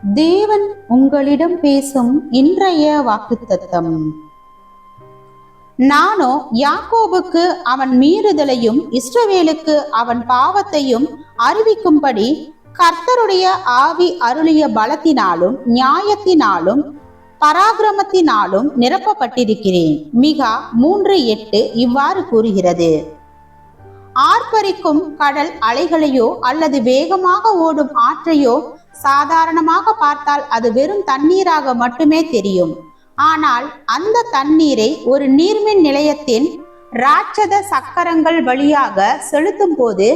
தேவன் உங்களிடம் பேசும் இன்றைய வாக்குத்தத்தம். நானோ யாக்கோபுக்கு அவன் மீறுதலையும் இஸ்ரவேலுக்கு அவன் பாவத்தையும் அறிவிக்கும்படி கர்த்தருடைய ஆவி அருளிய பலத்தினாலும் நியாயத்தினாலும் பராக்கிரமத்தினாலும் நிரப்பப்பட்டிருக்கிறேன். மிகா 3:8 இவ்வாறு கூறுகிறது. ஆர்ப்பரிக்கும் கடல் அலைகளையோ அல்லது வேகமாக ஓடும் ஆற்றையோ சாதாரணமாக பார்த்தால் அது வெறும் தண்ணீராக மட்டுமே தெரியும். ஆனால் அந்த தண்ணீரை ஒரு நீர்மின் நிலையத்தின் ராட்சத சக்கரங்கள் வழியாக செலுத்தும் போது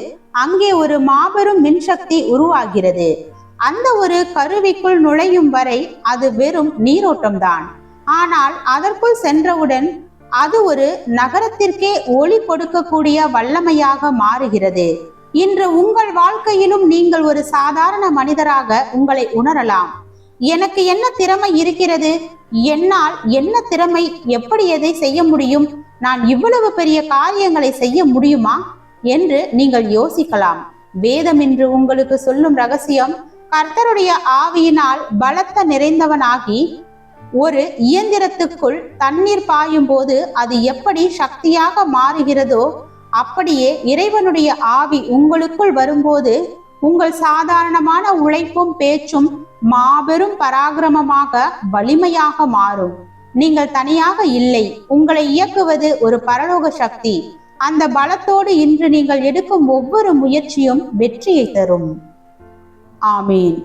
அங்கே ஒரு மாபெரும் மின்சக்தி உருவாகிறது. அந்த ஒரு கருவிக்குள் நுழையும் வரை அது வெறும் நீரோட்டம்தான். ஆனால் அதற்குள் சென்றவுடன் அது ஒரு நகரத்திற்கே ஒளி கொடுக்கக்கூடிய வல்லமையாக மாறுகிறது. இன்று உங்கள் வாழ்க்கையிலும் நீங்கள் ஒரு சாதாரண மனிதராக உங்களை உணரலாம். எனக்கு என்ன திறமை இருக்கிறது? என்னால் என்ன திறமை? எப்படி எதை செய்ய முடியும்? நான் இவ்வளவு பெரிய காரியங்களை செய்ய முடியுமா என்று நீங்கள் யோசிக்கலாம். வேதம் இன்று உங்களுக்கு சொல்லும் ரகசியம், கர்த்தருடைய ஆவியினால் பலத்த நிறைந்தவனாகி ஒரு இயந்திரத்துக்குள் தண்ணீர் பாயும் போது அது எப்படி சக்தியாக மாறுகிறதோ அப்படியே இறைவனுடைய ஆவி உங்களுக்குள் வரும்போது உங்கள் சாதாரணமான உழைப்பும் பேச்சும் மாபெரும் பராக்கிரமமாக வலிமையாக மாறும். நீங்கள் தனியாக இல்லை, உங்களை இயக்குவது ஒரு பரலோக சக்தி. அந்த பலத்தோடு இன்று நீங்கள் எடுக்கும் ஒவ்வொரு முயற்சியும் வெற்றியை தரும். ஆமீன்.